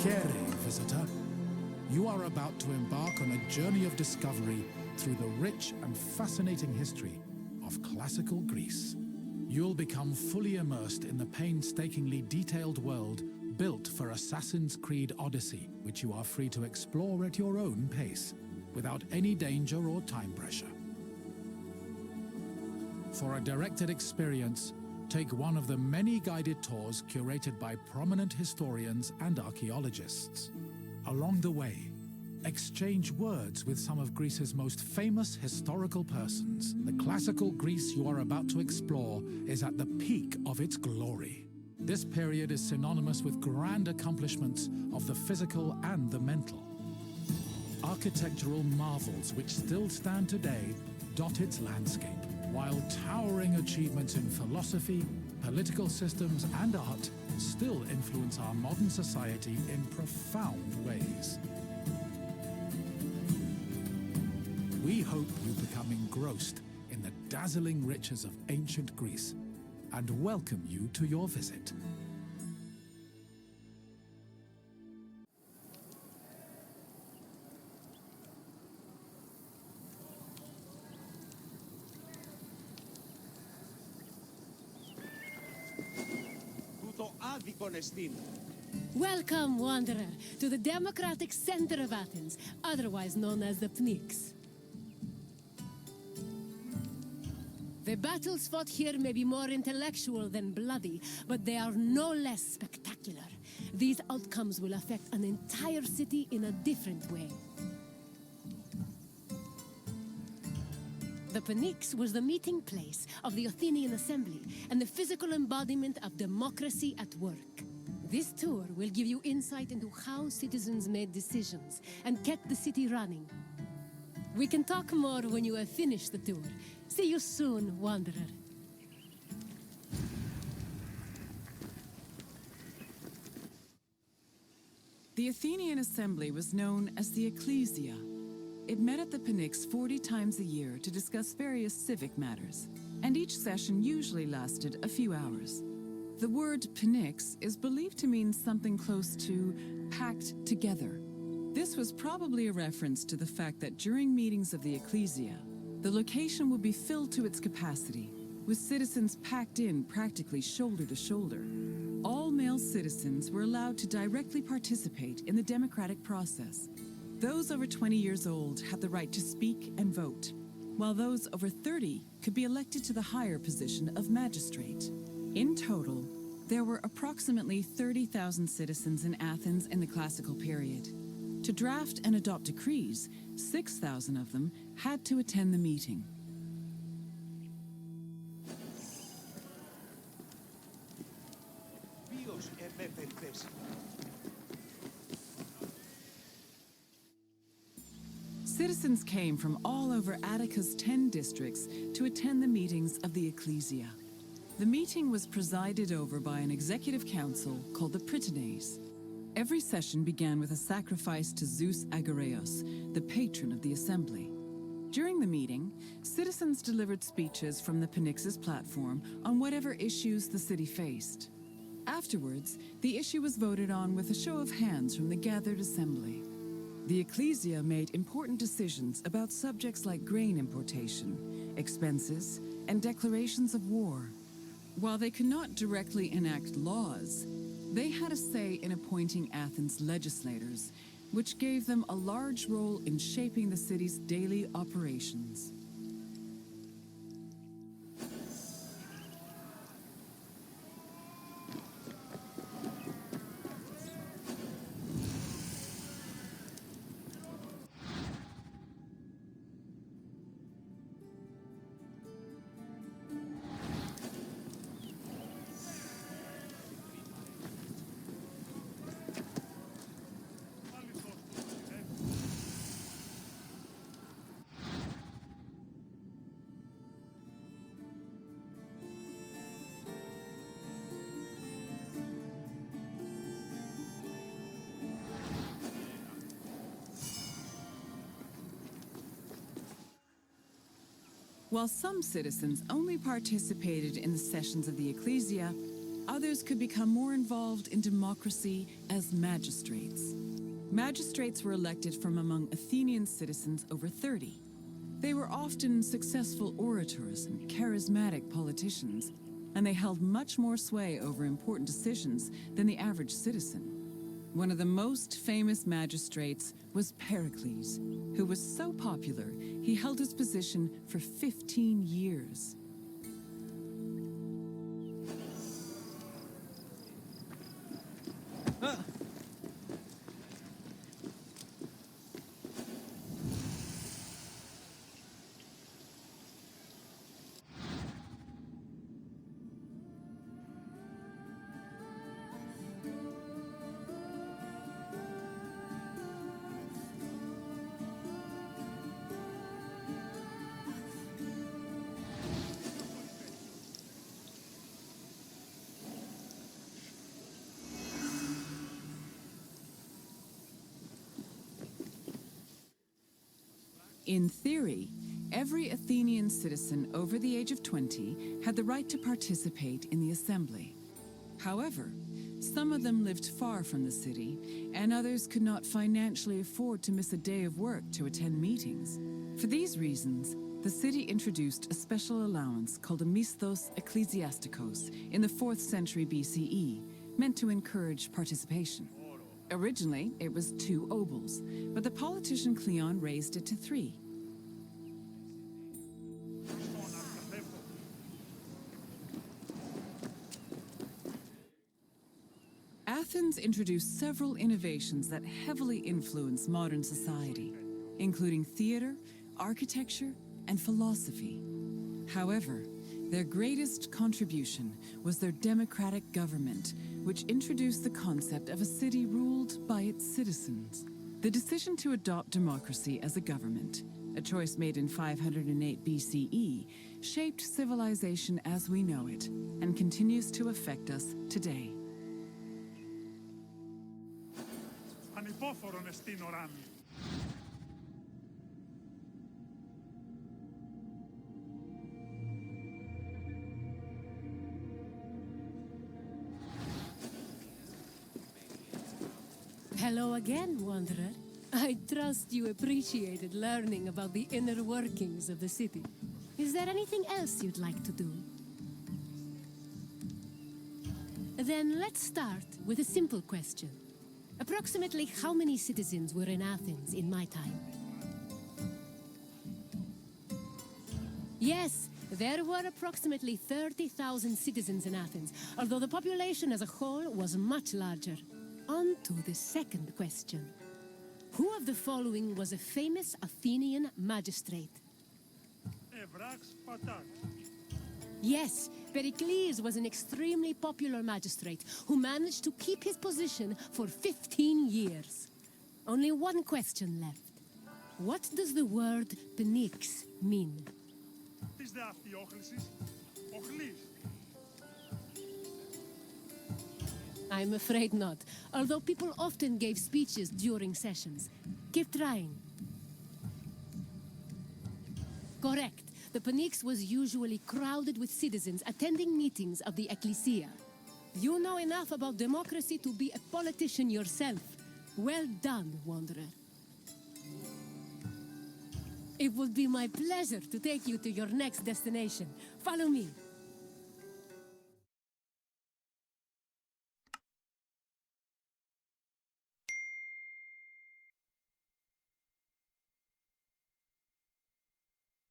Here, visitor. You are about to embark on a journey of discovery through the rich and fascinating history of classical Greece. You'll become fully immersed in the painstakingly detailed world built for Assassin's Creed Odyssey, which you are free to explore at your own pace, without any danger or time pressure. For a directed experience, take one of the many guided tours curated by prominent historians and archaeologists. Along the way, exchange words with some of Greece's most famous historical persons. The classical Greece you are about to explore is at the peak of its glory. This period is synonymous with grand accomplishments of the physical and the mental. Architectural marvels which still stand today dot its landscape, while towering achievements in philosophy, political systems, and art still influence our modern society in profound ways. We hope you become engrossed in the dazzling riches of ancient Greece and welcome you to your visit. Welcome, wanderer, to the democratic center of Athens, otherwise known as the Pnyx. The battles fought here may be more intellectual than bloody, but they are no less spectacular. These outcomes will affect an entire city in a different way. The Pnyx was the meeting place of the Athenian assembly and the physical embodiment of democracy at work. This tour will give you insight into how citizens made decisions and kept the city running. We can talk more when you have finished the tour. See you soon, wanderer. The Athenian assembly was known as the Ecclesia. It met at the Pnyx 40 times a year to discuss various civic matters, and each session usually lasted a few hours. The word Pnyx is believed to mean something close to packed together. This was probably a reference to the fact that during meetings of the Ecclesia, the location would be filled to its capacity, with citizens packed in practically shoulder to shoulder. All male citizens were allowed to directly participate in the democratic process. Those over 20 years old had the right to speak and vote, while those over 30 could be elected to the higher position of magistrate. In total, there were approximately 30,000 citizens in Athens in the classical period. To draft and adopt decrees, 6,000 of them had to attend the meeting. Citizens came from all over Attica's 10 districts to attend the meetings of the Ecclesia. The meeting was presided over by an executive council called the Prytanes. Every session began with a sacrifice to Zeus Agoreos, the patron of the assembly. During the meeting, citizens delivered speeches from the Pnyx's platform on whatever issues the city faced. Afterwards, the issue was voted on with a show of hands from the gathered assembly. The Ecclesia made important decisions about subjects like grain importation, expenses, and declarations of war. While they could not directly enact laws, they had a say in appointing Athens' legislators, which gave them a large role in shaping the city's daily operations. While some citizens only participated in the sessions of the Ecclesia, others could become more involved in democracy as magistrates. Magistrates were elected from among Athenian citizens over 30. They were often successful orators and charismatic politicians, and they held much more sway over important decisions than the average citizen. One of the most famous magistrates was Pericles, who was so popular he held his position for 15 years. In theory, every Athenian citizen over the age of 20 had the right to participate in the assembly. However, some of them lived far from the city, and others could not financially afford to miss a day of work to attend meetings. For these reasons, the city introduced a special allowance called a misthos ecclesiasticos in the 4th century BCE, meant to encourage participation. Originally, it was 2 obols, but the politician Cleon raised it to 3. Athens introduced several innovations that heavily influenced modern society, including theater, architecture, and philosophy. However, their greatest contribution was their democratic government, which introduced the concept of a city ruled by its citizens. The decision to adopt democracy as a government, a choice made in 508 BCE, shaped civilization as we know it and continues to affect us today. Hello again, Wanderer. I trust you appreciated learning about the inner workings of the city. Is there anything else you'd like to do? Then let's start with a simple question. Approximately how many citizens were in Athens in my time? Yes, there were approximately 30,000 citizens in Athens, although the population as a whole was much larger. On to the second question. Who of the following was a famous Athenian magistrate? Yes, Pericles was an extremely popular magistrate who managed to keep his position for 15 years. Only one question left. What does the word Pnyx mean? I'm afraid not, although people often gave speeches during sessions. Keep trying. Correct. The Pnyx was usually crowded with citizens attending meetings of the Ecclesia. You know enough about democracy to be a politician yourself. Well done, Wanderer. It would be my pleasure to take you to your next destination. Follow me.